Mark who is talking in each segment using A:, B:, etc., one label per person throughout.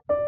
A: Hello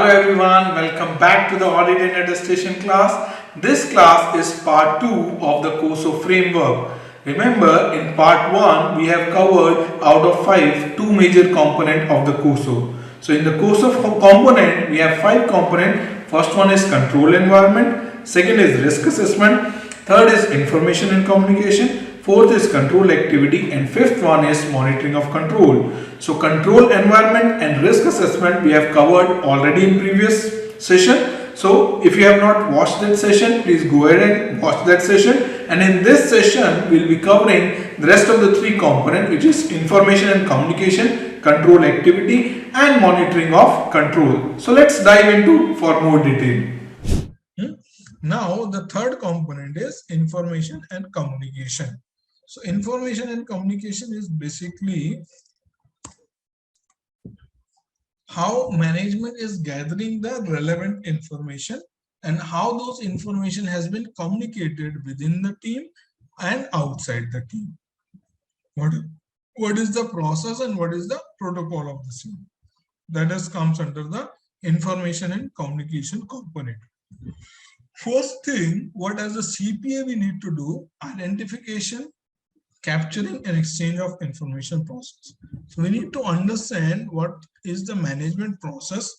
A: everyone, welcome back to the Audit and Attestation class. This class is part 2 of the COSO framework. Remember, in part 1 we have covered out of 5 two major components of the COSO. So in the COSO component we have 5 components. First one is control environment, second is risk assessment, third is information and communication, fourth is control activity, and fifth one is monitoring of control. So control environment and risk assessment we have covered already in previous session. So if you have not watched that session, please go ahead and watch that session. And in this session we will be covering the rest of the 3 components, which is information and communication, control activity, and monitoring of control. So let's dive into for more detail. Now the third component is information and communication. So information and communication is basically how management is gathering the relevant information and how those information has been communicated within the team and outside the team. What is the process and what is the protocol of the same? That comes under the information and communication component. First thing, what as a CPA we need to do, identification, capturing and exchange of information process. So we need to understand what is the management process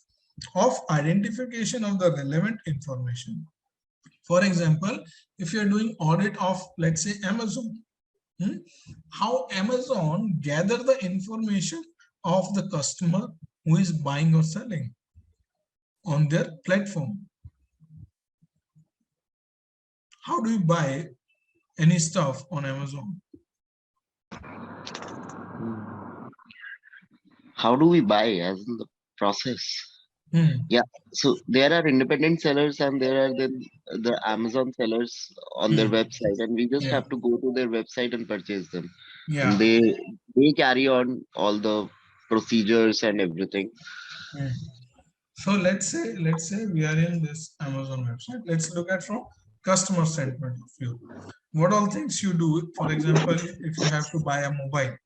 A: of identification of the relevant information. For example, if you are doing audit of, let's say, Amazon, how Amazon gather the information of the customer who is buying or selling on their platform. How do you buy any stuff on Amazon?
B: How do we buy as in the process? Yeah, so there are independent sellers and there are the Amazon sellers on their website, and we just have to go to their website and purchase them. And they carry on all the procedures and everything.
A: So let's say we are in this Amazon website. Let's look at from customer standpoint of view. What all things you do? For example, if you have to buy a mobile,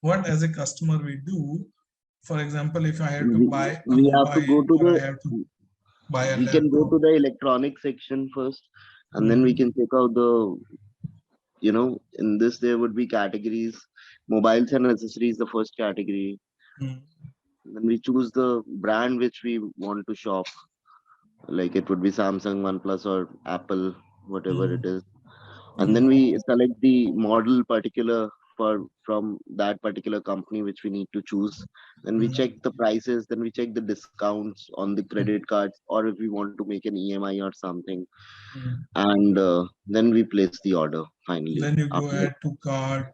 A: what as a customer we do? For example, if I have to buy a mobile,
B: have to go to
A: or I have to buy a
B: we
A: laptop.
B: can go to the electronic section first, and then we can check out the, in this there would be categories, mobiles and accessories, the first category. Then we choose the brand which we want to shop, like it would be Samsung, OnePlus, or Apple, whatever it is. And then we select the model particular from that particular company which we need to choose. Then we check the prices, then we check the discounts on the credit cards, or if we want to make an EMI or something. And then we place the order finally.
A: Then you go add to cart,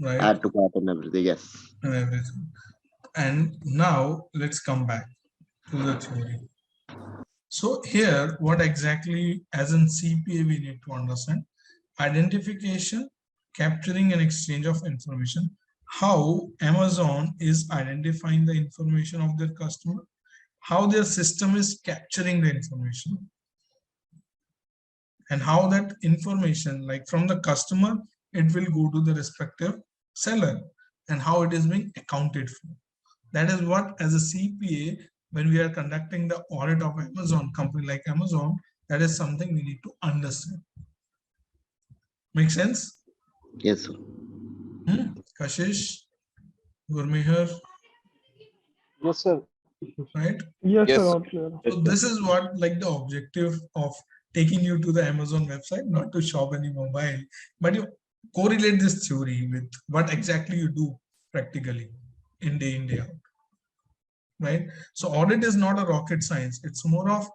A: right?
B: Add to cart and everything, yes.
A: And everything. And now let's come back to the theory. So here, what exactly as in CPA we need to understand? Identification, capturing and exchange of information. How Amazon is identifying the information of their customer, how their system is capturing the information, and how that information, like from the customer, it will go to the respective seller, and how it is being accounted for. That is what as a CPA, when we are conducting the audit of Amazon, company like Amazon, that is something we need to understand. Make sense?
B: Yes, sir.
A: Kashish, Gurmihar?
C: Yes, sir.
A: Right?
C: Yes,
D: Yes,
C: sir.
A: So this is what like the objective of taking you to the Amazon website, not to shop any mobile, but you correlate this theory with what exactly you do practically in day in, day out. Right? So audit is not a rocket science. It's more of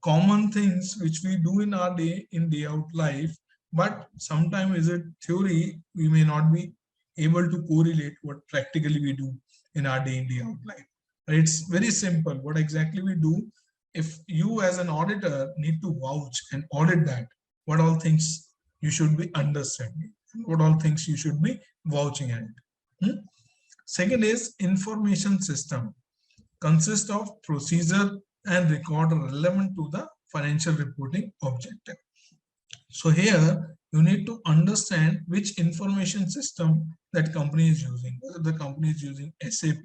A: common things which we do in our day in, day out life, but sometimes is it theory, we may not be able to correlate what practically we do in our day in, day out life. It's very simple. What exactly we do, if you as an auditor need to vouch and audit that, what all things you should be understanding, what all things you should be vouching at it. Second is information system, consists of procedure and record relevant to the financial reporting objective. So here you need to understand which information system that company is using. Whether the company is using SAP,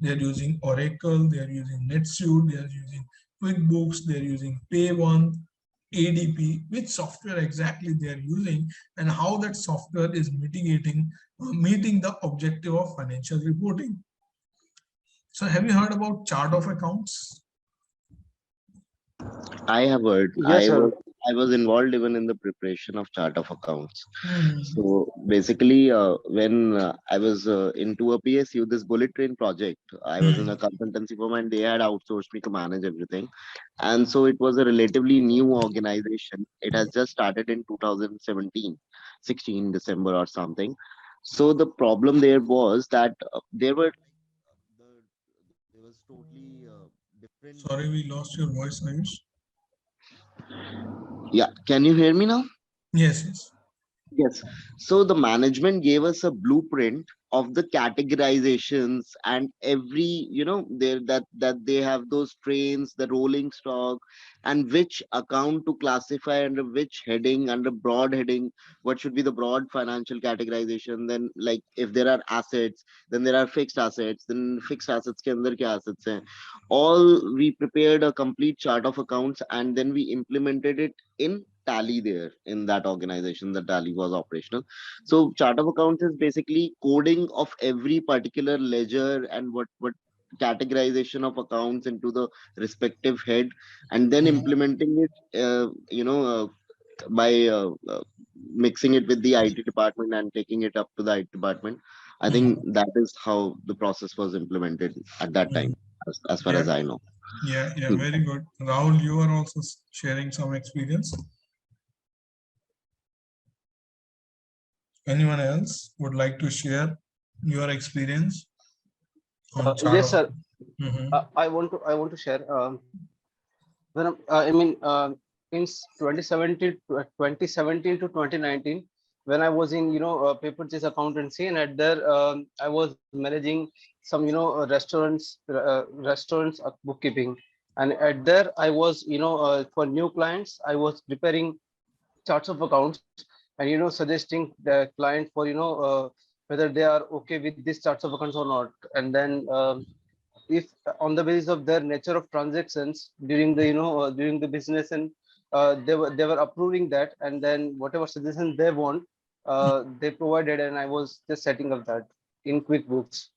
A: they are using Oracle, they are using NetSuite, they are using QuickBooks, they are using Pay1, ADP, which software exactly they are using, and how that software is meeting the objective of financial reporting. So have you heard about chart of accounts?
B: I have heard.
C: Yes, sir.
B: I was involved even in the preparation of chart of accounts.
A: Hmm.
B: So basically, when I was into a PSU, this bullet train project, I was in a consultancy firm and they had outsourced me to manage everything. And so it was a relatively new organization. It has just started in 2017, 16 December or something. So the problem there was that there was totally different.
A: Sorry, we lost your voice, Ayush.
B: Yeah, can you hear me now?
A: Yes, yes.
B: Yes. So the management gave us a blueprint of the categorizations and every, there that they have those trains, the rolling stock, and which account to classify under which heading, under broad heading, what should be the broad financial categorization. Then, like if there are assets, then there are fixed assets, then fixed assets ke andar kya assets hain. All we prepared a complete chart of accounts and then we implemented it in Tally there in that organization. The Tally was operational. So chart of accounts is basically coding of every particular ledger and what categorization of accounts into the respective head, and then implementing it by mixing it with the IT department and taking it up to the IT department. I think that is how the process was implemented at that time, as far as I know.
A: Yeah, very good. Rahul, you are also sharing some experience. Anyone else would like to share your experience on chart?
C: Yes, sir. I want to share. When in 2017 to 2019, when I was in paper chase accountancy, and at there I was managing some restaurants bookkeeping, and at there I was for new clients I was preparing charts of accounts and suggesting the client for whether they are okay with this charts of accounts or not, and then if on the basis of their nature of transactions during the during the business, and they were approving that, and then whatever suggestions they want they provided, and I was just setting up that in QuickBooks.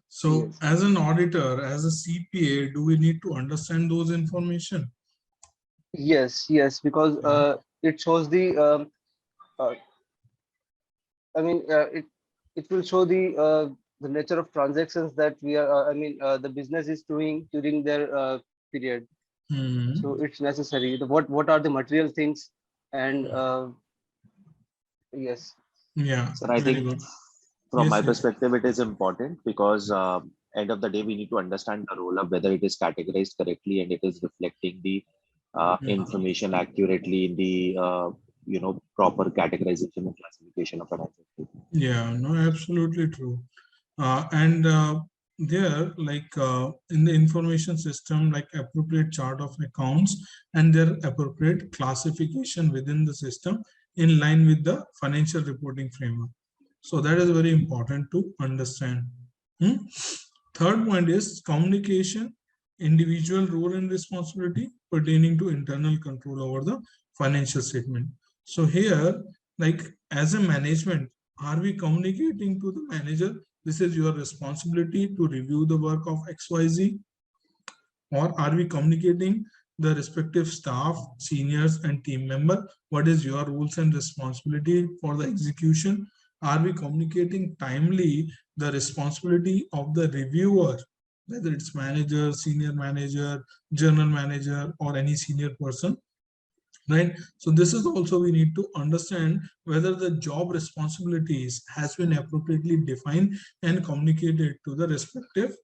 A: So
C: Yes.
A: as an auditor, as a CPA, do we need to understand those information?
C: Yes, because it shows the it will show the nature of transactions that we are the business is doing during their period. So it's necessary. What are the material things, and yes.
A: Yeah.
D: So I think
A: good.
D: From
A: Yes,
D: my
A: yes.
D: perspective, it is important because end of the day, we need to understand the roll up, whether it is categorized correctly and it is reflecting the information accurately in the proper categorization and classification of an asset.
A: Yeah, no, absolutely true. And there, like in the information system, like appropriate chart of accounts and their appropriate classification within the system in line with the financial reporting framework. So that is very important to understand. Third point is communication, individual role and responsibility pertaining to internal control over the financial statement. So here, like as a management, are we communicating to the manager, this is your responsibility to review the work of XYZ? Or are we communicating the respective staff, seniors and team member, what is your roles and responsibility for the execution? Are we communicating timely the responsibility of the reviewer, whether it's manager, senior manager, general manager, or any senior person? Right. So this is also we need to understand whether the job responsibilities has been appropriately defined and communicated to the respective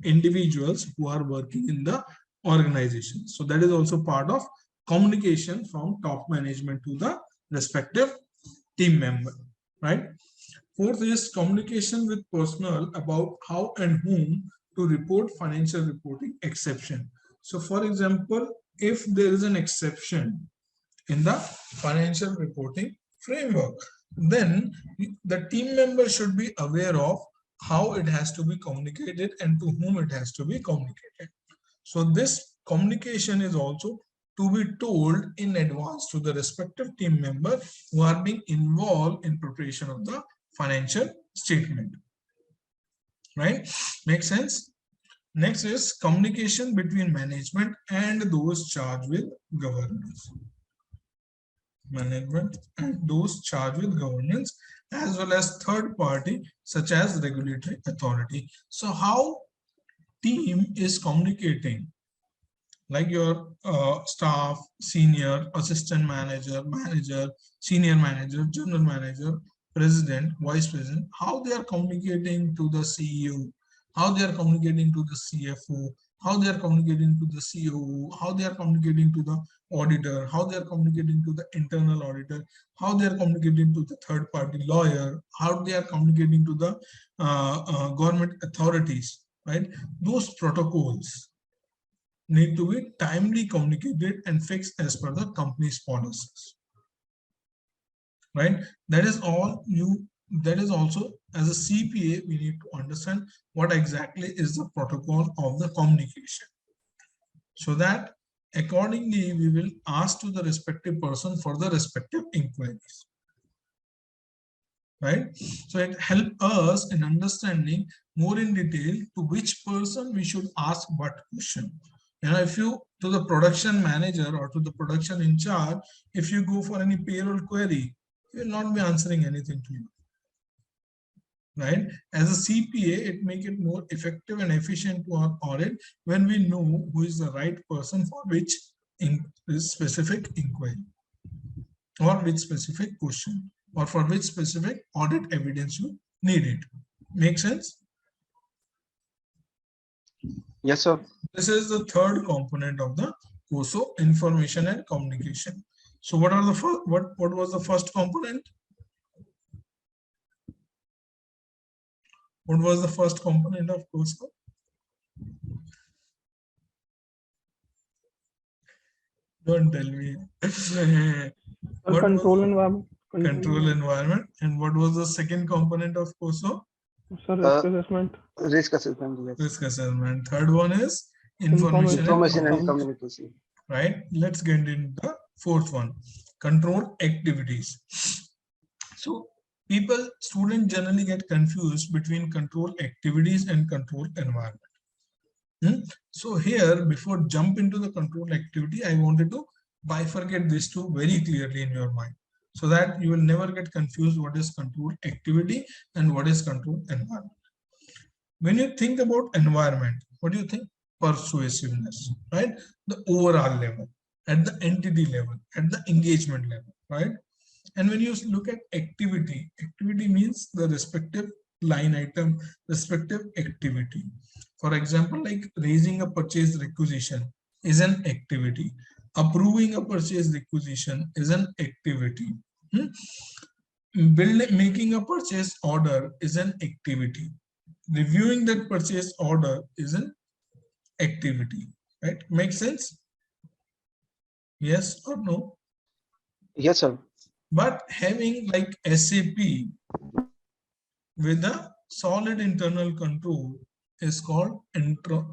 A: individuals who are working in the organization. So that is also part of communication from top management to the respective team member, right? Fourth is communication with personnel about how and whom to report financial reporting exception. So for example, if there is an exception in the financial reporting framework, then the team member should be aware of how it has to be communicated and to whom it has to be communicated. So this communication is also to be told in advance to the respective team member who are being involved in preparation of the financial statement. Right? Makes sense? Next is communication between management and those charged with governance. Management and those charged with governance, as well as third party such as regulatory authority. So how team is communicating, like your staff, senior, assistant manager, senior manager, general manager, president, vice president, how they are communicating to the CEO, how they are communicating to the CFO, how they are communicating to the COO, how they are communicating to the auditor, how they are communicating to the internal auditor, how they are communicating to the third party lawyer, how they are communicating to the government authorities, right? Those protocols need to be timely communicated and fixed as per the company's policies, right? That is all you, that is also, as a CPA, we need to understand what exactly is the protocol of the communication, so that accordingly we will ask to the respective person for the respective inquiries, right? So it helps us in understanding more in detail to which person we should ask what question. You know, if you, to the production manager or to the production in charge, if you go for any payroll query, he will not be answering anything to you, right? As a CPA, it makes it more effective and efficient to our audit when we know who is the right person for which specific inquiry, or which specific question, or for which specific audit evidence you need it. Make sense?
C: Yes, sir.
A: This is the third component of the COSO, information and communication. So what are the first, what was the first component? What was the first component of COSO? Don't tell me.
E: Control environment.
A: Control environment. And what was the second component of COSO?
E: Sir, risk assessment.
C: Risk assessment. Yes.
A: Risk assessment. Third one is information
C: and communication.
A: Right. Let's get into the fourth one, control activities. So people, students generally get confused between control activities and control environment. So here, before jump into the control activity, I wanted to bifurcate these two very clearly in your mind, so that you will never get confused what is control activity and what is control environment. When you think about environment, what do you think? Persuasiveness, right? The overall level, at the entity level, at the engagement level, right? And when you look at activity, activity means the respective line item, respective activity. For example, like raising a purchase requisition is an activity. Approving a purchase requisition is an activity. Making a purchase order is an activity. Reviewing that purchase order is an activity, right? Make sense? Yes or no?
C: Yes, sir.
A: But having like SAP with a solid internal control is called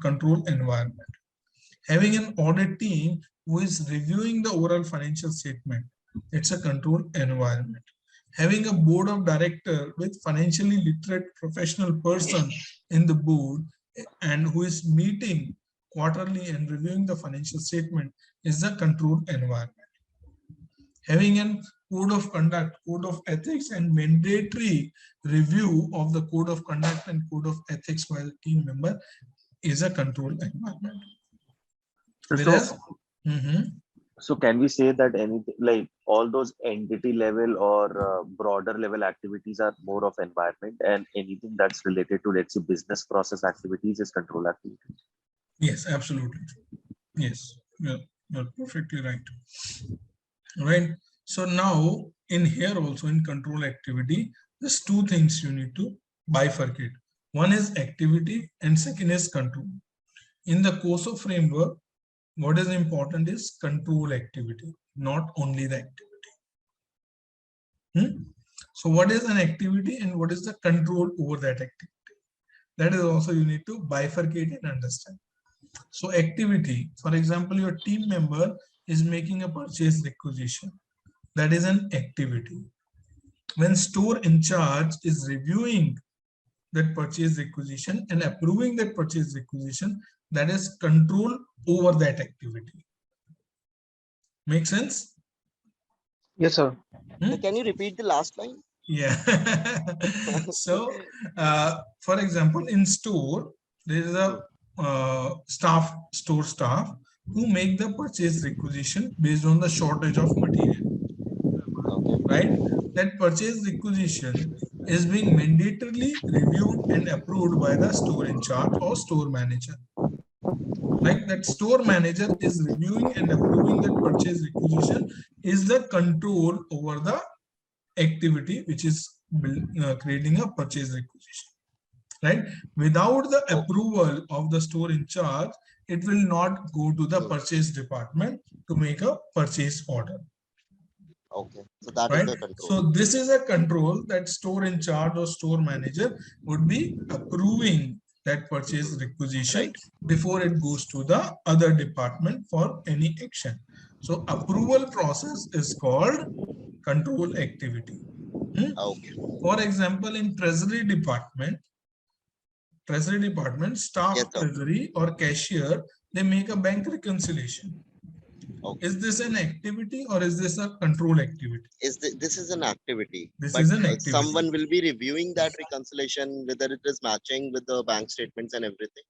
A: control environment. Having an audit team who is reviewing the overall financial statement, it's a control environment. Having a board of director with financially literate professional person in the board and who is meeting quarterly and reviewing the financial statement is the control environment. Having a code of conduct, code of ethics, and mandatory review of the code of conduct and code of ethics by the team member is a control environment. Whereas,
D: so can we say that anything like all those entity level or broader level activities are more of environment, and anything that's related to, let's say, business process activities is control activities?
A: Yes, absolutely. Yes, you're perfectly right. Right. So now in here also in control activity, There's two things you need to bifurcate. One is activity and second is control. In the COSO framework, what is important is control activity, not only the activity. So what is an activity and what is the control over that activity? That is also you need to bifurcate and understand. So activity, for example, your team member is making a purchase requisition. That is an activity. When store in charge is reviewing that purchase requisition and approving that purchase requisition, that is control over that activity. Make sense?
C: Yes, sir.
B: Can you repeat the last line?
A: Yeah. So, for example, in store, there is a store staff who make the purchase requisition based on the shortage of material. Right? That purchase requisition is being mandatorily reviewed and approved by the store in charge or store manager. Like that store manager is reviewing and approving that purchase requisition is the control over the activity which is creating a purchase requisition. Right? Without the approval of the store in charge, it will not go to the purchase department to make a purchase order.
B: Okay, so that
A: right?
B: is the control.
A: So this is a control that store in charge or store manager would be approving that purchase requisition before it goes to the other department for any action. So approval process is called control activity.
B: Okay.
A: For example, in treasury department, staff
B: Yes, sir.
A: treasury or cashier, they make a bank reconciliation.
B: Okay.
A: Is this an activity or is this a control activity?
B: This is an activity.
A: This
B: but
A: is an activity.
B: Someone will be reviewing that reconciliation, whether it is matching with the bank statements and everything.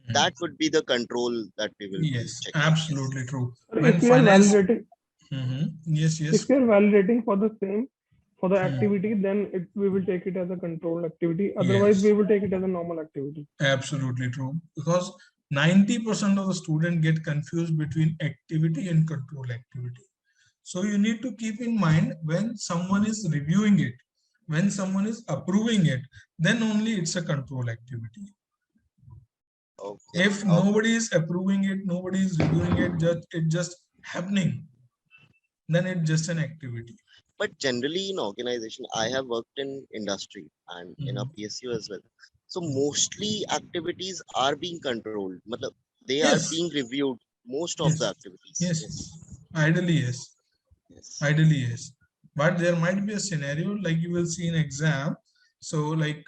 B: That would be the control that we will be checking.
A: Absolutely true.
E: If we are validating,
A: yes.
E: If we are validating for the same, for the activity, then we will take it as a control activity. Otherwise, we will take it as a normal activity.
A: Absolutely true. Because 90% of the students get confused between activity and control activity. So you need to keep in mind when someone is reviewing it, when someone is approving it, then only it's a control activity. If nobody is approving it, nobody is reviewing it, it's just happening, then it's just an activity.
B: But generally in organization, I have worked in industry and in a PSU as well. So mostly activities are being controlled. They are being reviewed, most of the activities.
A: Yes. Ideally, yes. Ideally, yes. But there might be a scenario like you will see in exam. So like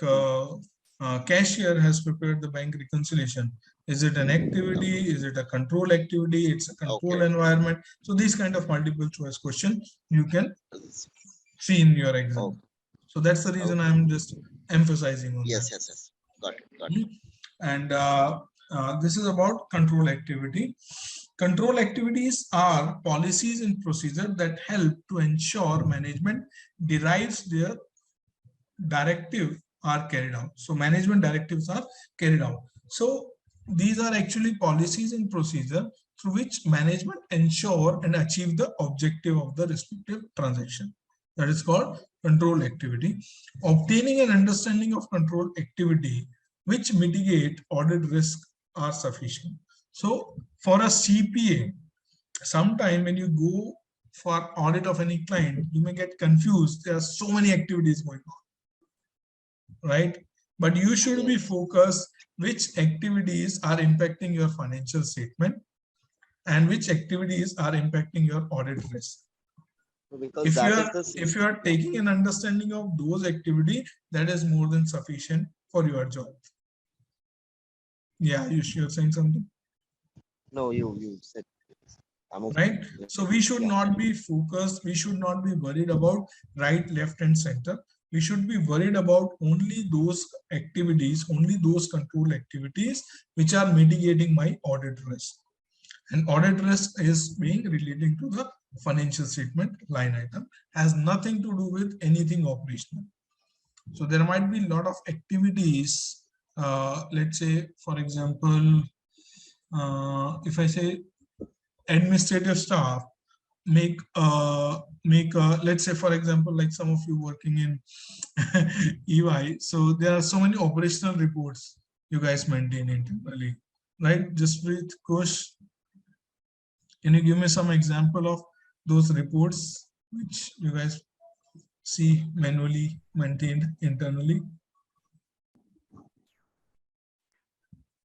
A: cashier has prepared the bank reconciliation. Is it an activity? Is it a control activity? It's a control environment. So these kind of multiple choice questions you can see in your exam. So that's the reason I'm just emphasizing on that.
B: Yes. Got it.
A: And this is about control activity. Control activities are policies and procedures that help to ensure management derives their directive are carried out. So management directives are carried out. So these are actually policies and procedures through which management ensure and achieve the objective of the respective transaction. That is called control activity. Obtaining an understanding of control activity which mitigate audit risk are sufficient. So for a CPA, sometime when you go for audit of any client, you may get confused. There are so many activities going on, right? But you should be focused which activities are impacting your financial statement and which activities are impacting your audit risk. If you are taking an understanding of those activities, that is more than sufficient for your job. Yeah, you're saying something?
B: No, you said.
A: Right? So we should not be focused. We should not be worried about right, left, and center. We should be worried about only those activities, only those control activities which are mitigating my audit risk. And audit risk is being relating to the financial statement line item, has nothing to do with anything operational. So there might be a lot of activities. Let's say, for example, if I say administrative staff let's say for example, like some of you working in EY, so there are so many operational reports you guys maintain internally, right? Just breathe, Kush. Can you give me some example of those reports which you guys see manually maintained internally?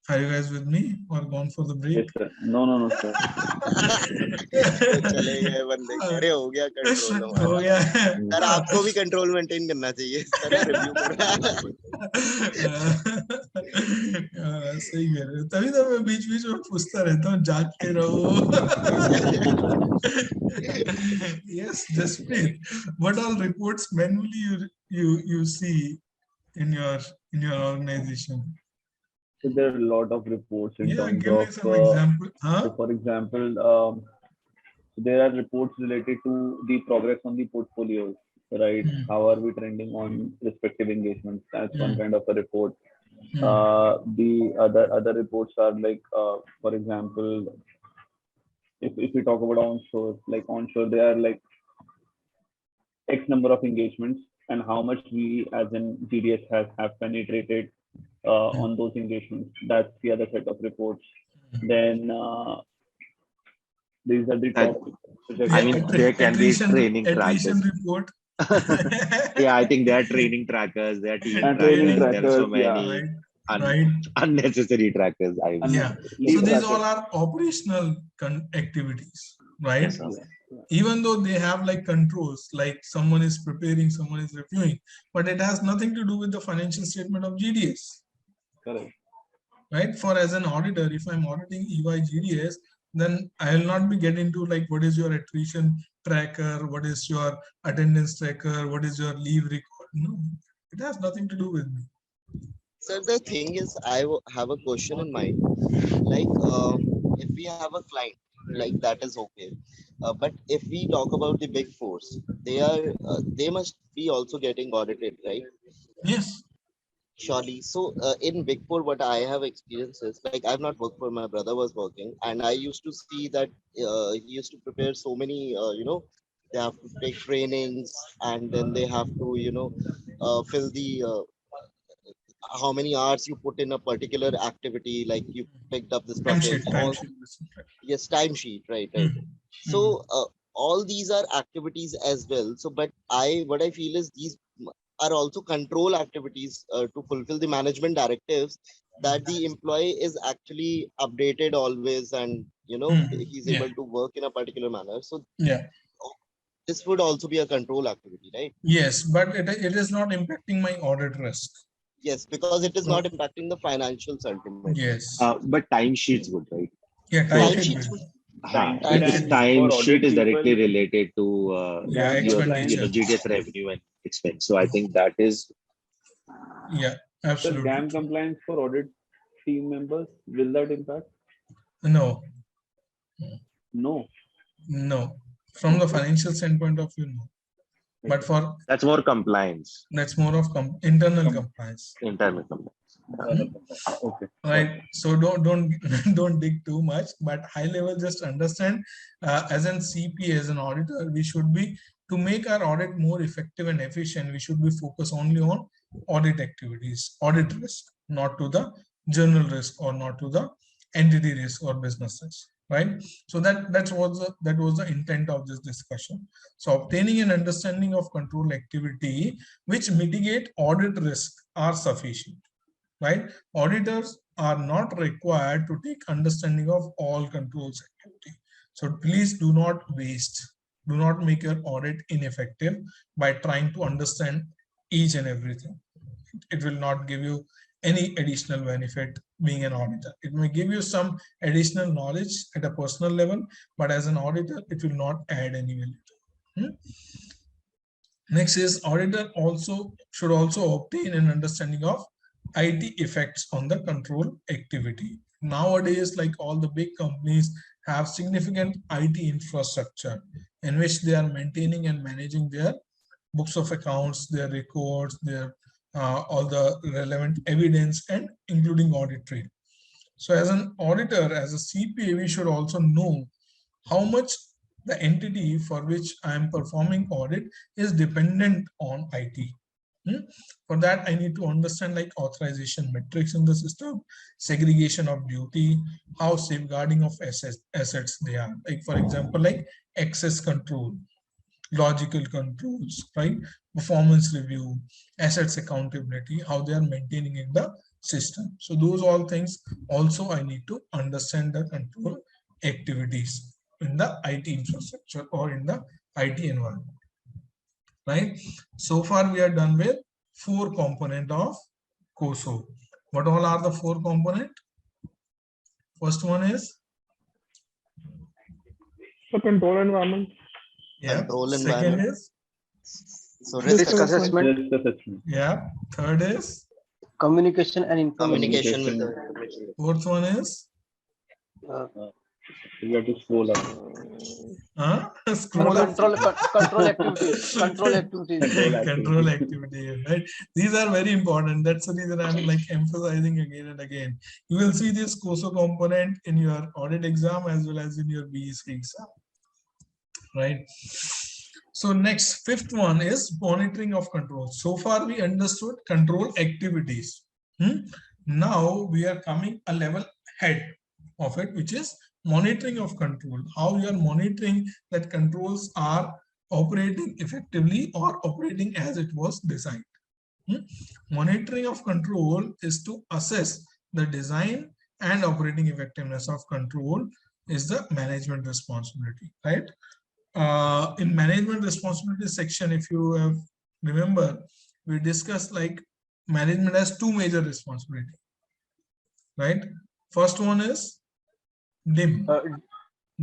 A: Are you guys with me or gone for the break?
F: Yes, sir. No, sir.
B: चले गए बंदे, अरे हो गया control
A: हो गया
B: sir, आपको भी कंट्रोल मेंटेन करना चाहिए सर, रिव्यू कर रहा है
A: सही कह रहे हो, तभी तो मैं बीच बीच में पूछता रहता हूँ, जागते रहो. Yes, Jaspreet, what all reports manually you see in your organization?
F: So there are a lot of reports in terms
A: give me
F: of.
A: some example.
F: So for example, there are reports related to the progress on the portfolios, right? How are we trending on respective engagements? That's one kind of a report. The other reports are like, for example, if we talk about onshore, like onshore, there are like X number of engagements and how much we as in GDS have penetrated on those engagements. That's the other set of reports. Then these are the top.
D: I mean, there can be training
A: attrition
D: trackers.
A: report.
D: Yeah, I think there are training trackers, there are team
F: training
D: trackers, there are so
F: trackers,
D: many unnecessary trackers. I would
A: Yeah.
D: say.
A: So these all are operational activities, right?
D: Yes, sir.
A: Even though they have like controls, like someone is preparing, someone is reviewing, but it has nothing to do with the financial statement of GDS.
F: Correct.
A: Right? For as an auditor, if I'm auditing EY GDS, then I will not be getting into like what is your attrition tracker, what is your attendance tracker, what is your leave record. No, it has nothing to do with me.
B: Sir, the thing is, I have a question in mind. Like, if we have a client, like that is okay. But if we talk about the big fours, they must be also getting audited, right?
A: Yes.
B: Surely. So in Big Four, what I have experienced is, like, I've not worked for, my brother was working, and I used to see that he used to prepare so many, they have to take trainings, and then they have to, fill the how many hours you put in a particular activity, like you picked up this project. Yes, timesheet, right. So all these are activities as well. So, but what I feel is these are also control activities to fulfill the management directives, that the employee is actually updated always, and he's able to work in a particular manner. So this would also be a control activity, right?
A: Yes, but it is not impacting my audit risk.
B: Yes, because it is not impacting the financial sentiment.
A: Yes.
D: But timesheets would, right?
A: Yeah, timesheets.
D: Timesheet is directly related to your GDS revenue and expense. So I think that is.
A: Yeah, absolutely.
F: So GAM compliance for audit team members, will that impact?
A: No.
F: No.
A: No. From the financial standpoint of view, no. But for
D: that's more compliance.
A: That's more of internal compliance.
D: Internal compliance.
F: Okay.
A: Right. So don't dig too much, but high level, just understand as an CPA, as an auditor, we should be, to make our audit more effective and efficient, we should be focused only on audit activities, audit risk, not to the general risk or not to the entity risk or business risk. Right. So that was the intent of this discussion. So obtaining an understanding of control activity which mitigate audit risk are sufficient. Right. Auditors are not required to take understanding of all controls activity. So please do not make your audit ineffective by trying to understand each and everything. It will not give you any additional benefit being an auditor. It may give you some additional knowledge at a personal level, but as an auditor, it will not add any value. Next is, auditor should also obtain an understanding of IT effects on the control activity. Nowadays, like all the big companies have significant IT infrastructure in which they are maintaining and managing their books of accounts, their records, their all the relevant evidence, and including audit trail. So as an auditor, as a CPA, we should also know how much the entity for which I am performing audit is dependent on IT. For that, I need to understand like authorization metrics in the system, segregation of duty, how safeguarding of assets they are. Like for example, like access control, logical controls, right? Performance review, assets accountability, how they are maintaining in the system. So those all things also I need to understand the control activities in the IT infrastructure or in the IT environment, right? So far we are done with 4 component of COSO. What all are the 4 component? First one is
E: So control environment.
A: yeah.
B: Control
A: Second
B: environment.
A: is
B: So
C: Risk assessment,
F: Risk assessment.
A: yeah. Third is
C: communication and information.
B: communication with the information.
A: fourth one is
F: You have to scroll up.
A: scroll up.
C: Control activities. Control activities.
A: Control activity, right? These are very important. That's the reason I'm like emphasizing again and again. You will see this COSO component in your audit exam as well as in your BEC exam, right? So next, 5th one is monitoring of control. So far we understood control activities. Now we are coming a level ahead of it, which is monitoring of control. How you are monitoring that controls are operating effectively or operating as it was designed. Monitoring of control is to assess the design and operating effectiveness of control is the management responsibility, right? In management responsibility section, if you have remember, we discussed like management has 2 major responsibility, right? First one is DIM,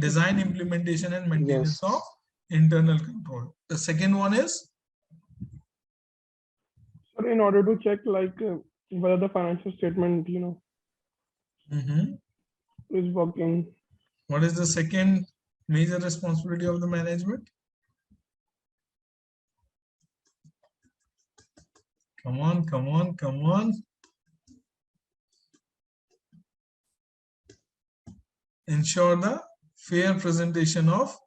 A: design, implementation and maintenance
C: Yes.
A: of internal control. The second one is
E: In order to check like whether the financial statement, is working.
A: what is the second major responsibility of the management? Come on, come on, come on. Ensure the fair presentation of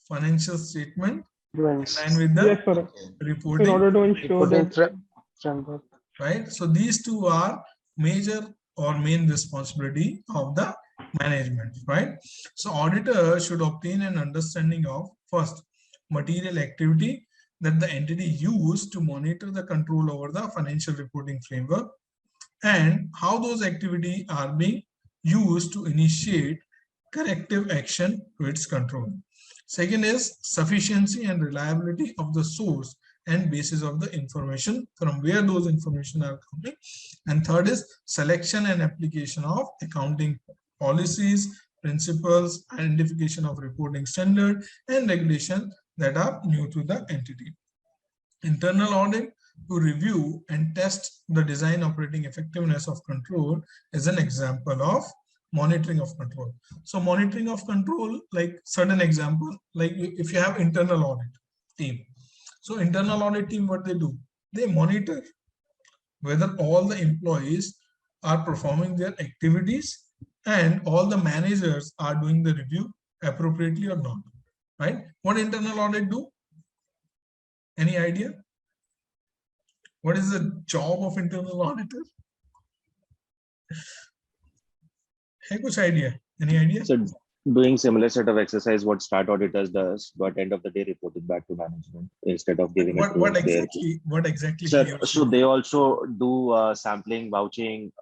A: financial statement in line with the
E: Yes, sir.
A: reporting.
E: In order to ensure that.
C: Framework.
A: Right? So these 2 are major or main responsibility of the management, right? So auditor should obtain an understanding of first material activity that the entity used to monitor the control over the financial reporting framework and how those activities are being used to initiate corrective action to its control. Second is sufficiency and reliability of the source and basis of the information from where those information are coming. And third is selection and application of accounting policies, principles, identification of reporting standard and regulation that are new to the entity. Internal audit to review and test the design operating effectiveness of control is an example of monitoring of control. So monitoring of control, like certain example, like if you have internal audit team. So internal audit team, what they do? They monitor whether all the employees are performing their activities and all the managers are doing the review appropriately or not, right? What internal audit do? Any idea? What is the job of internal auditor? Hey, kuch idea? Any idea?
D: So doing similar set of exercise what start auditors does, but end of the day reporting back to management instead of giving it to
A: What
D: their.
A: exactly?
D: So they also do sampling, vouching,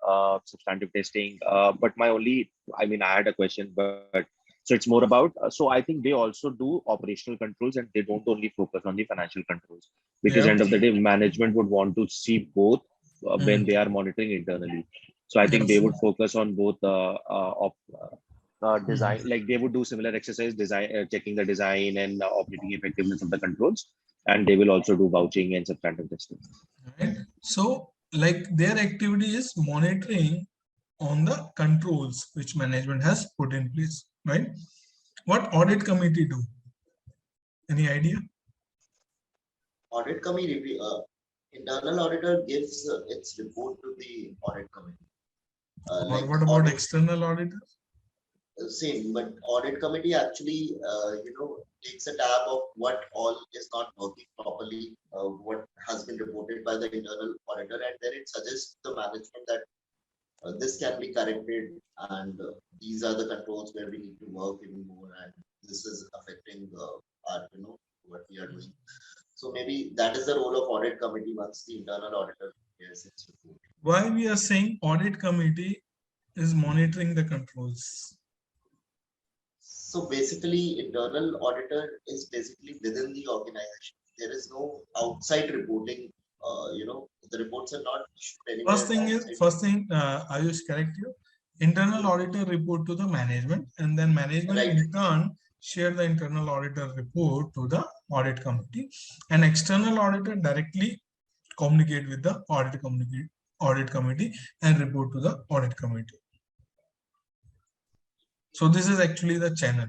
D: substantive testing. But my only, I mean, I had a question, but so it's more about. So I think they also do operational controls, and they don't only focus on the financial controls, because end of the day, management would want to see both when they are monitoring internally. So I think they would focus on both design, like they would do similar exercise, design, checking the design and operating effectiveness of the controls, and they will also do vouching and substantive testing.
A: Right. So like their activity is monitoring on the controls which management has put in place, right? What audit committee do? Any idea?
B: Audit committee, internal auditor gives its report to the audit committee.
A: Or what about external auditor?
B: same, but audit committee actually, takes a tab of what all is not working properly, what has been reported by the internal auditor, and then it suggests the management that this can be corrected, and these are the controls where we need to work even more, and this is affecting our, what we are doing. So maybe that is the role of audit committee once the internal auditor prepares its report.
A: Why we are saying audit committee is monitoring the controls?
B: So basically, internal auditor is basically within the organization. There is no outside reporting. The reports are not issued anywhere.
A: First thing, Ayush, correct you. Internal auditor report to the management, and then management in turn share the internal auditor report to the audit committee, and external auditor directly communicate with the audit committee and report to the audit committee. So this is actually the channel.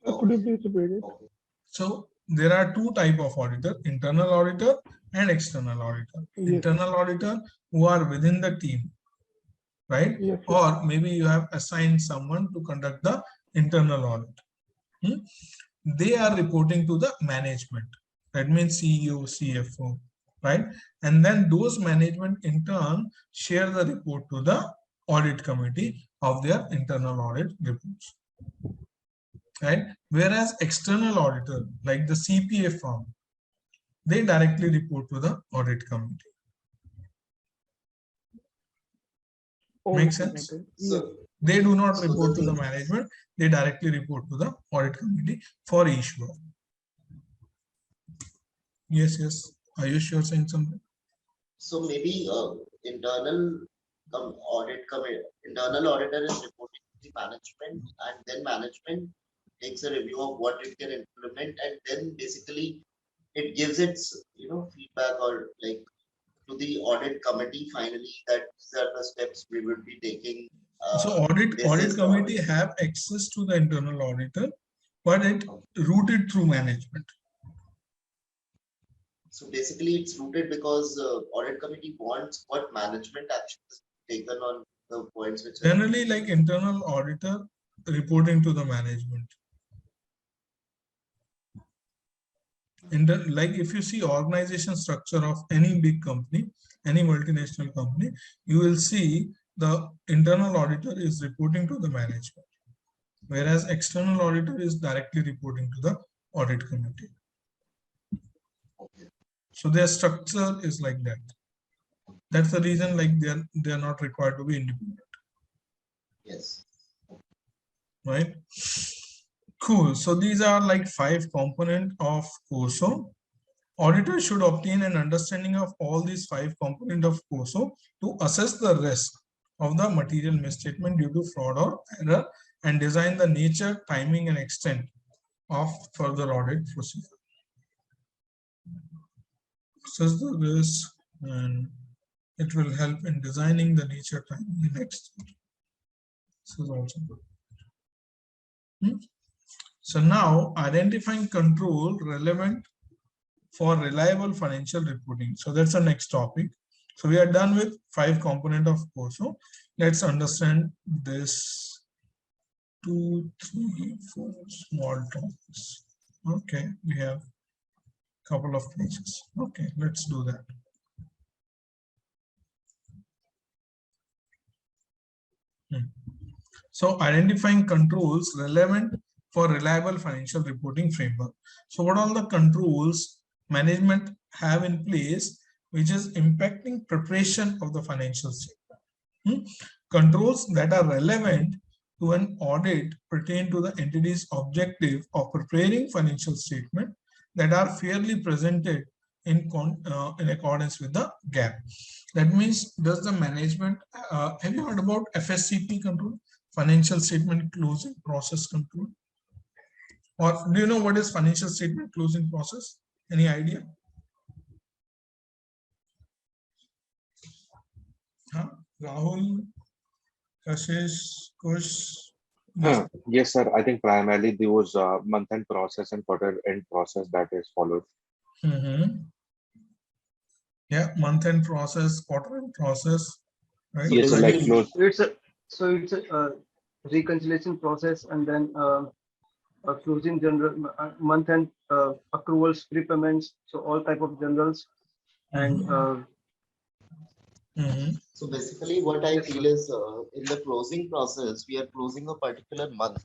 E: Could you please repeat it?
A: So there are two types of auditor: internal auditor and external auditor.
E: Yes.
A: Internal auditor who are within the team, right?
E: Yes.
A: Or maybe you have assigned someone to conduct the internal audit. They are reporting to the management. That means CEO, CFO, right? And then those management in turn share the report to the audit committee of their internal audit reports, right? Whereas external auditor, like the CPA firm, they directly report to the audit committee. Makes sense?
B: So
A: They do not report to the management, they directly report to the audit committee for issuer. Yes, are you sure saying something?
B: So maybe internal auditor is reporting to the management, and then management takes a review of what it can implement, and then basically it gives its feedback or like to the audit committee finally that these are the steps we would be taking.
A: So audit committee have access to the internal auditor, but it routed through management.
B: So basically it's routed because audit committee wants what management action is taken on the points which
A: generally like internal auditor reporting to the management. Like if you see organization structure of any big company, any multinational company, you will see the internal auditor is reporting to the management, whereas external auditor is directly reporting to the audit committee. So their structure is like that. That's the reason like they are not required to be independent.
B: Yes.
A: Right. Cool. So these are like 5 components of COSO. Auditors should obtain an understanding of all these 5 components of COSO to assess the risk of the material misstatement due to fraud or error and design the nature, timing, and extent of further audit procedure. Assess the risk, and it will help in designing the nature, timing, and extent. This is also good. So now identifying control relevant for reliable financial reporting. So that's the next topic. So we are done with 5 components of COSO. Let's understand this 2, 3, 4 small topics. Okay, we have a couple of pages. Okay, let's do that. So identifying controls relevant for reliable financial reporting framework. So what all the controls management have in place which is impacting preparation of the financial statement? Controls that are relevant to an audit pertain to the entity's objective of preparing financial statement that are fairly presented in accordance with the GAAP. That means, does the management, have you heard about FSCP control? Financial statement closing process control? Or do you know what is financial statement closing process? Any idea? Rahul, Kashish, Kush?
D: Yes, sir. I think primarily there was a month-end process and quarter-end process that is followed.
A: Yeah, month-end process, quarter-end process, right?
D: Yes, so like close.
C: So it's a reconciliation process, and then closing general month end accruals, prepayments, so all type of generals, and
B: So basically, what I
C: yes,
B: feel
C: sir.
B: is in the closing process, we are closing a particular month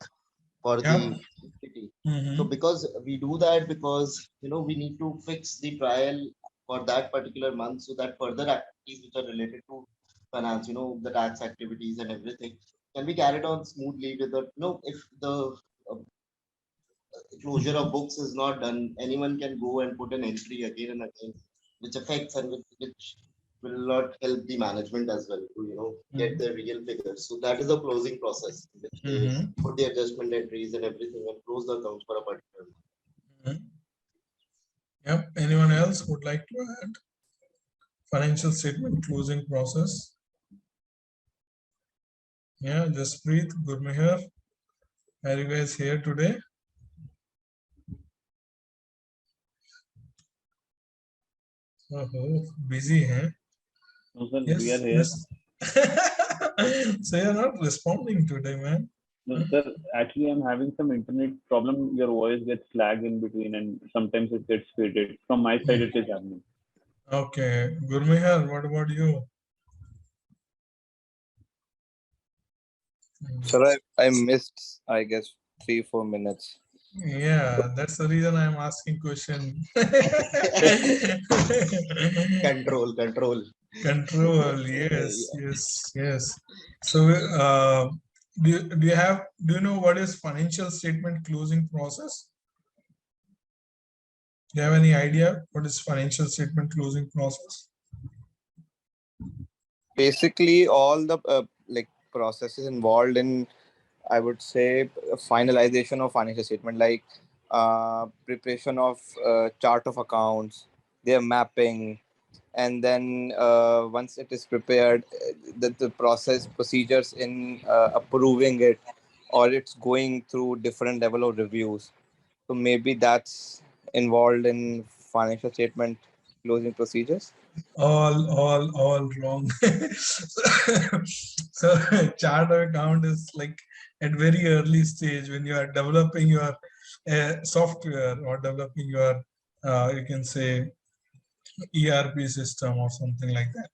B: for
A: Yeah.
B: the entity. So because we do that because we need to fix the trial for that particular month, so that further activities which are related to finance, the tax activities and everything, can be carried on smoothly with the if the uh, closure of books is not done, anyone can go and put an entry again and again, which affects and which will not help the management as well to get the real figures. So that is the closing process, in which they put the adjustment entries and everything and close the accounts for a particular month.
A: Yep. Anyone else would like to add? Financial statement closing process. Yeah, Jaspreet, Gurmehar, are you guys here today? Oh, busy, huh?
F: No, sir,
A: Yes,
F: we are here.
A: yes. So you're not responding today, man.
F: No, sir, actually, I'm having some internet problem. Your voice gets lagged in between, and sometimes it gets faded. From my side, it is happening.
A: Okay, Gurmehar, what about you?
G: Sir, I missed, I guess, 3-4 minutes.
A: Yeah, that's the reason I'm asking question.
B: Control.
A: Control, yes, yes. So, do you know what is financial statement closing process? Do you have any idea what is financial statement closing process?
G: Basically, all the processes involved in, I would say, finalization of financial statement, like preparation of chart of accounts, their mapping, and then once it is prepared, the process procedures in approving it, or it's going through different level of reviews. So maybe that's involved in financial statement closing procedures.
A: All wrong. So chart account is like at very early stage when you are developing your software or developing your you can say ERP system or something like that.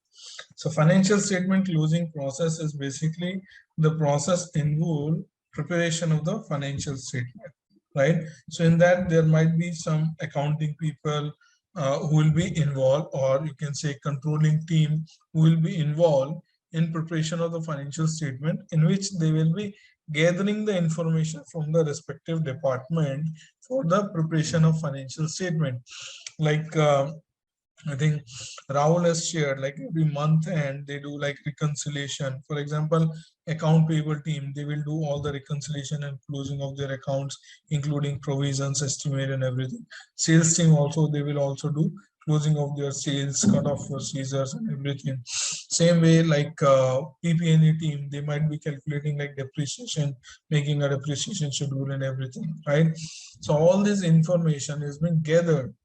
A: So financial statement closing process is basically the process involve preparation of the financial statement, right? So in that there might be some accounting people who will be involved, or you can say controlling team who will be involved in preparation of the financial statement, in which they will be gathering the information from the respective department for the preparation of financial statement. Like I think Rahul has shared, like every month end they do like reconciliation. For example, account payable team, they will do all the reconciliation and closing of their accounts, including provisions, estimate and everything. Sales team also, they will also do closing of their sales, cut-off procedures and everything. Same way like PPNE team, they might be calculating like depreciation, making a depreciation schedule and everything, right? So all this information has been gathered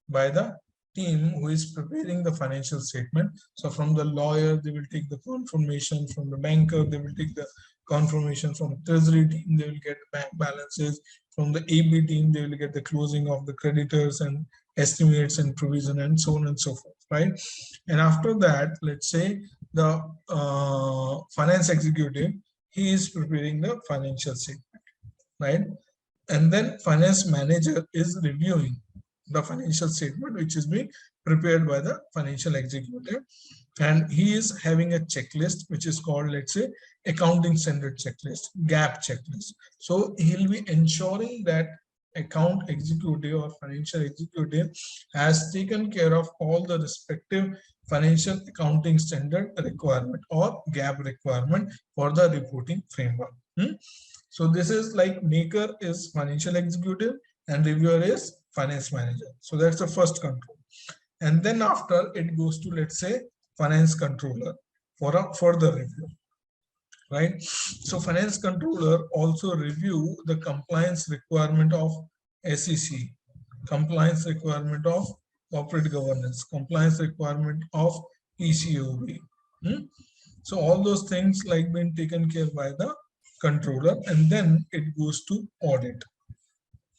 A: by the team who is preparing the financial statement. So from the lawyer, they will take the confirmation. From the banker, they will take the confirmation. From treasury team, they will get bank balances. From the AB team, they will get the closing of the creditors and estimates and provision and so on and so forth, right? And after that, let's say the finance executive, he is preparing the financial statement, right? And then finance manager is reviewing the financial statement which is being prepared by the financial executive, and he is having a checklist which is called, let's say, accounting standard checklist, gap checklist. So he'll be ensuring that account executive or financial executive has taken care of all the respective financial accounting standard requirement or gap requirement for the reporting framework. So this is like maker is financial executive and reviewer is finance manager. So that's the first control. And then after it goes to, let's say, finance controller for a further review, right? So finance controller also review the compliance requirement of SEC, compliance requirement of corporate governance, compliance requirement of PCOB. So all those things like been taken care by the controller, and then it goes to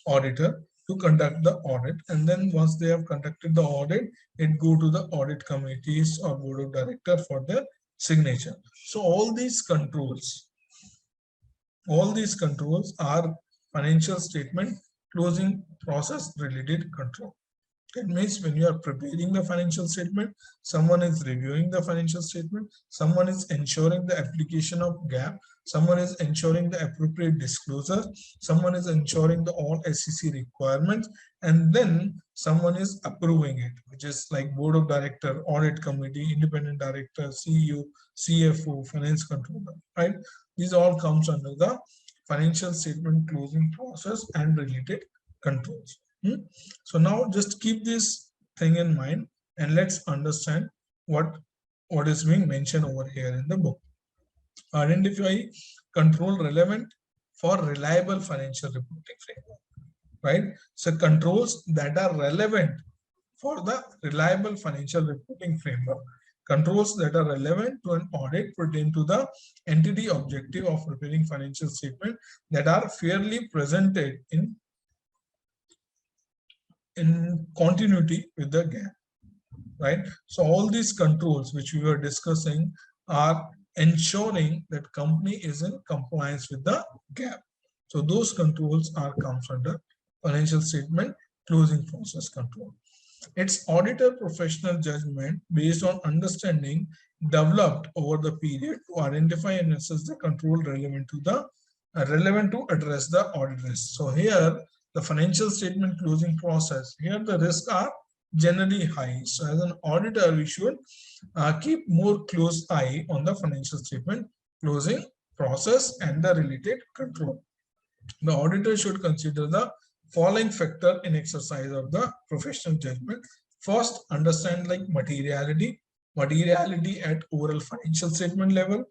A: auditor to conduct the audit. And then once they have conducted the audit, it go to the audit committees or board of director for their signature. So all these controls are financial statement closing process related control. It means when you are preparing the financial statement, someone is reviewing the financial statement, someone is ensuring the application of GAAP, someone is ensuring the appropriate disclosure, someone is ensuring the all SEC requirements, and then someone is approving it, which is like board of director, audit committee, independent director, CEO, CFO, finance controller, right? These all comes under the financial statement closing process and related controls. So now just keep this thing in mind and let's understand what is being mentioned over here in the book. Identify control relevant for reliable financial reporting framework, right? So controls that are relevant for the reliable financial reporting framework. Controls that are relevant to an audit pertain to the entity objective of preparing financial statement that are fairly presented in continuity with the GAAP, right? So all these controls which we were discussing are ensuring that company is in compliance with the GAAP. So those controls are comes under financial statement closing process control. It's auditor professional judgment based on understanding developed over the period to identify and assess the control relevant to address the audit risk. So here the financial statement closing process, here the risks are generally high. So as an auditor, we should keep more close eye on the financial statement closing process and the related control. The auditor should consider the following factor in exercise of the professional judgment. First, understand like materiality at overall financial statement level,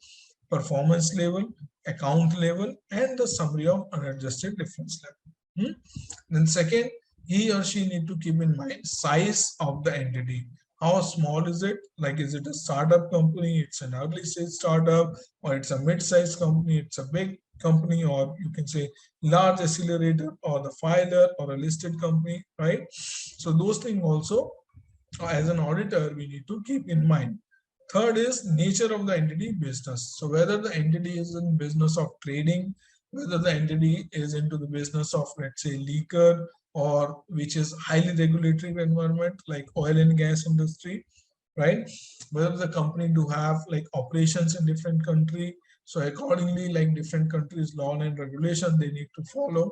A: performance level, account level, and the summary of unadjusted difference level. Then second, he or she need to keep in mind size of the entity. How small is it? Like, is it a startup company? It's an early stage startup, or it's a mid-sized company? It's a big company, or you can say large accelerator, or the filer, or a listed company, right? So those things also, as an auditor, we need to keep in mind. Third is nature of the entity business. So whether the entity is in business of trading, whether the entity is into the business of, let's say, liquor, or which is highly regulatory environment like oil and gas industry, right? Whether the company do have like operations in different country, so accordingly like different countries law and regulation they need to follow,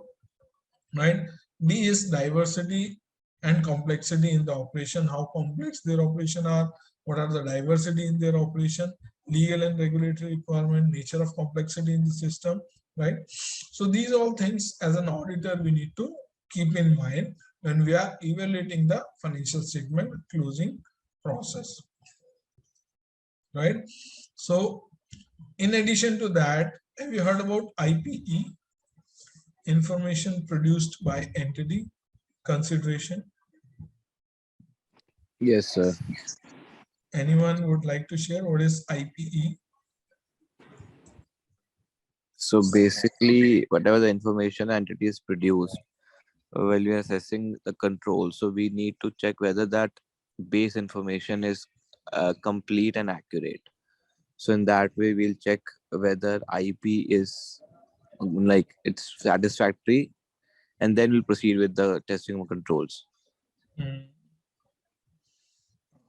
A: right? D is diversity and complexity in the operation, how complex their operation are, what are the diversity in their operation, legal and regulatory requirement, nature of complexity in the system, right? So these all things as an auditor we need to keep in mind when we are evaluating the financial statement closing process, right? So in addition to that, have you heard about IPE, information produced by entity consideration?
G: Yes, sir.
A: Anyone would like to share what is IPE?
G: So basically, whatever the information entity is produced, while we are assessing the control, so we need to check whether that base information is complete and accurate. So in that way, we'll check whether IP is like it's satisfactory, and then we'll proceed with the testing of controls.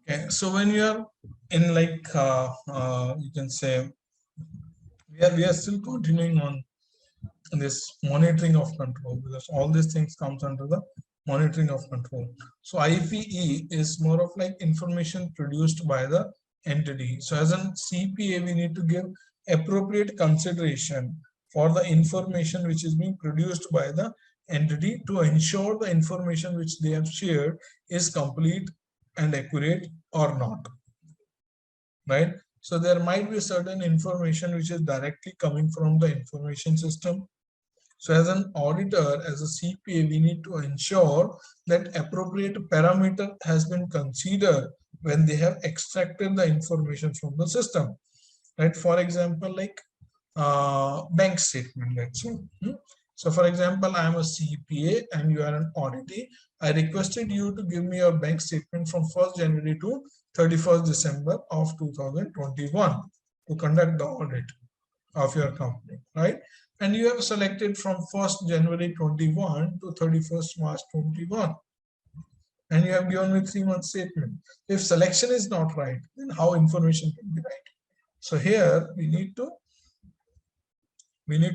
A: Okay, so when you are in like you can say we are still continuing on this monitoring of control, because all these things comes under the monitoring of control. So IPE is more of like information produced by the entity. So as a CPA, we need to give appropriate consideration for the information which is being produced by the entity to ensure the information which they have shared is complete and accurate or not, right? So there might be certain information which is directly coming from the information system. So as an auditor, as a CPA, we need to ensure that appropriate parameter has been considered when they have extracted the information from the system. right? For example, like bank statement, let's say. So for example, I am a CPA and you are an auditee. I requested you to give me your bank statement from 1st January to 31st December of 2021 to conduct the audit of your company, right? And you have selected from 1st January 21 to 31st March 21. And you have given me 3 month statement. If selection is not right, then how information can be right? So here we need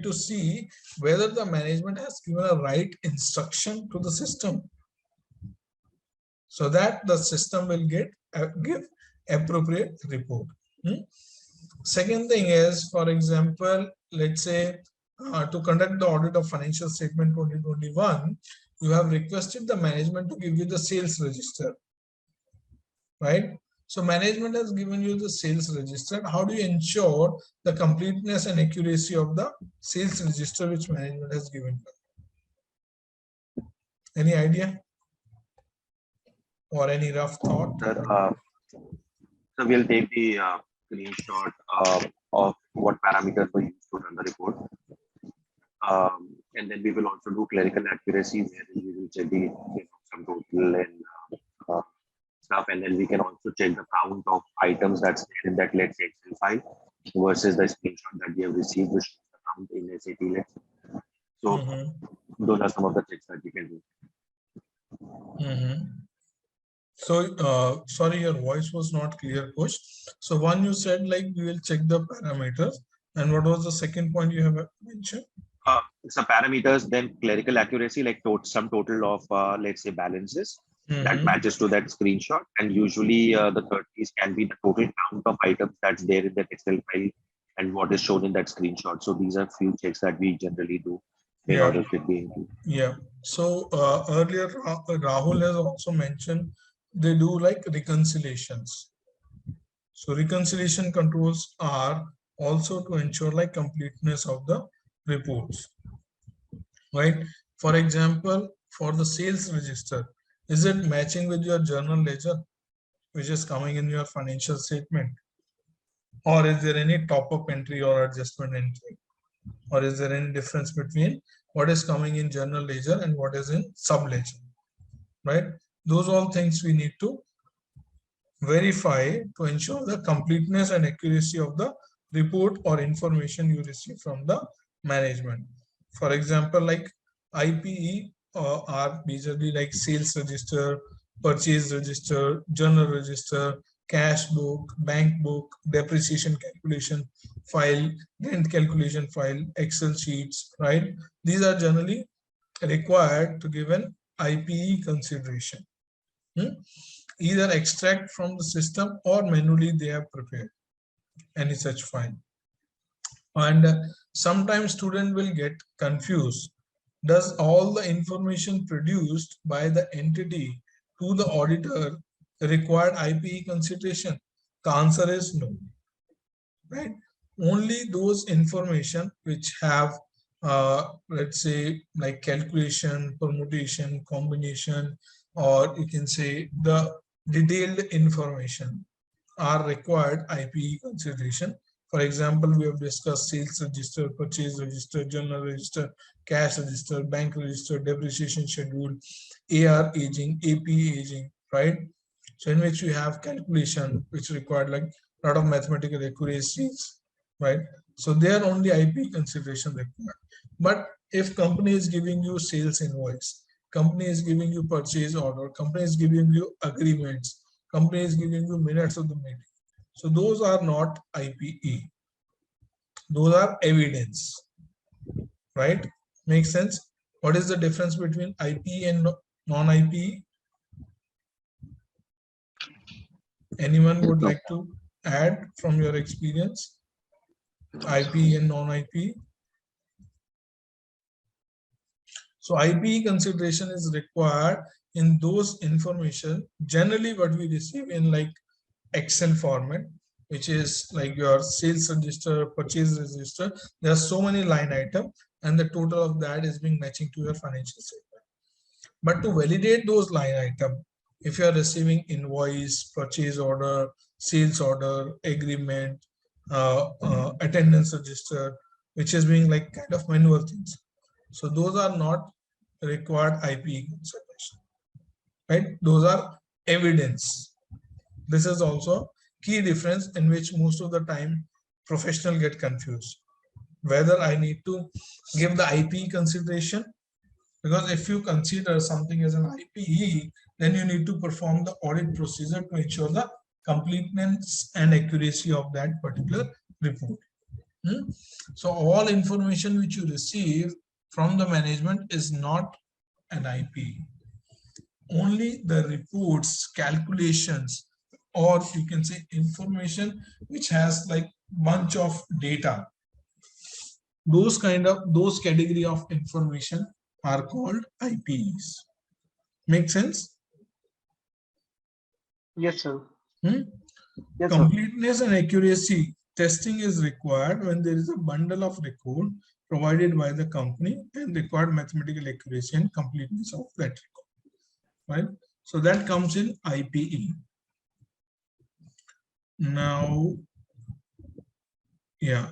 A: to see whether the management has given a right instruction to the system, so that the system will give appropriate report. Second thing is, for example, let's say to conduct the audit of financial statement 2021, you have requested the management to give you the sales register, right? So management has given you the sales register. How do you ensure the completeness and accuracy of the sales register which management has given you? Any idea? Or any rough thought?
D: So we'll take the screenshot of what parameters were used to run the report. And then we will also do clerical accuracy, where we will check the sum total and stuff. And then we can also check the count of items that's there in that, let's say, Excel file versus the screenshot that we have received, which shows the count in SAP. So those are some of the checks that we can do.
A: So, sorry, your voice was not clear, Kush. So one, you said like we will check the parameters. And what was the second point you have mentioned?
D: Some parameters, then clerical accuracy, like sum total of, let's say, balances that matches to that screenshot. And usually the third piece can be the total count of items that's there in that Excel file and what is shown in that screenshot. So these are few checks that we generally do in order to be into.
A: Yeah. So earlier Rahul has also mentioned they do like reconciliations. So reconciliation controls are also to ensure like completeness of the reports, right? For example, for the sales register, is it matching with your journal ledger, which is coming in your financial statement? Or is there any top-up entry or adjustment entry? Or is there any difference between what is coming in journal ledger and what is in sub ledger, right? Those all things we need to verify to ensure the completeness and accuracy of the report or information you receive from the management. For example, like IPE are majorly like sales register, purchase register, journal register, cash book, bank book, depreciation calculation file, rent calculation file, Excel sheets, right? These are generally required to give an IPE consideration. Either extract from the system or manually they have prepared any such file. And sometimes student will get confused. Does all the information produced by the entity to the auditor require IPE consideration? The answer is no, right? Only those information which have let's say like calculation, permutation, combination, or you can say the detailed information are required IPE consideration. For example, we have discussed sales register, purchase register, journal register, cash register, bank register, depreciation schedule, AR aging, AP aging, right? So in which you have calculation, which required like a lot of mathematical accuracies, right? So they are only IPE consideration required. But if company is giving you sales invoice, company is giving you purchase order, company is giving you agreements, company is giving you minutes of the meeting. So those are not IPE. Those are evidence, right? Makes sense? What is the difference between IPE and non-IPE? Anyone would like to add from your experience? IPE and non-IPE? So IPE consideration is required in those information, generally what we receive in like Excel format, which is like your sales register, purchase register. There are so many line items and the total of that is being matching to your financial statement. But to validate those line items, if you are receiving invoice, purchase order, sales order, agreement, attendance register, which is being like kind of manual things. So those are not required IPE consideration, right? Those are evidence. This is also key difference in which most of the time professional get confused, whether I need to give the IPE consideration, because if you consider something as an IPE, then you need to perform the audit procedure to ensure the completeness and accuracy of that particular report. So all information which you receive from the management is not an IPE. Only the reports, calculations, or you can say information which has like bunch of data, those category of information are called IPEs. Make sense?
C: Yes, sir.
A: Yes, completeness and accuracy testing is required when there is a bundle of record provided by the company and required mathematical accuracy and completeness of that record, right? So that comes in IPE. Now, yeah.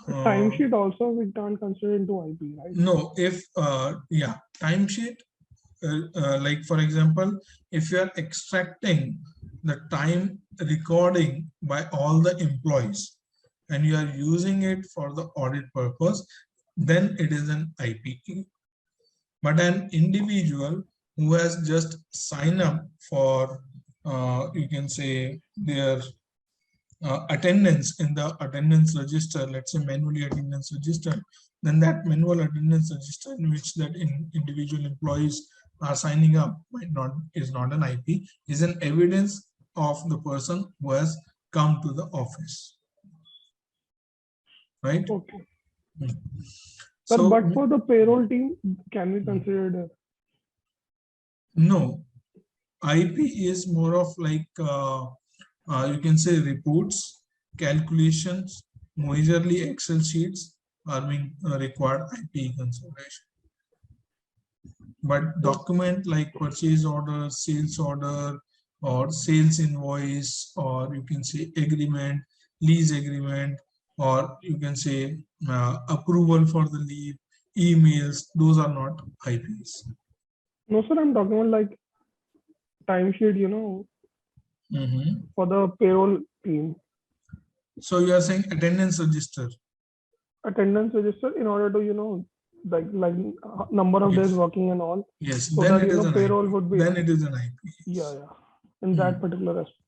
E: Timesheet also we can't consider into IP, right?
A: No, if yeah, timesheet, like for example, if you are extracting the time recording by all the employees and you are using it for the audit purpose, then it is an IPE. But an individual who has just signed up for, you can say, their attendance in the attendance register, let's say manually attendance register, then that manual attendance register in which that individual employees are signing up is not an IP, is an evidence of the person who has come to the office, right?
E: Okay.
A: So,
E: but for the payroll team, can we consider it?
A: No, IP is more of like you can say reports, calculations, majorly Excel sheets are being required IPE consideration. But document like purchase order, sales order, or sales invoice, or you can say agreement, lease agreement, or you can say approval for the leave, emails, those are not IPs.
E: No, sir, I'm talking about like timesheet, for the payroll team.
A: So you are saying attendance register?
E: Attendance register in order to, like number of days working and all.
A: Yes,
E: So
A: then
E: that,
A: it is an
E: payroll
A: IP.
E: would be.
A: Then it is an IP.
E: Yeah. In that particular aspect.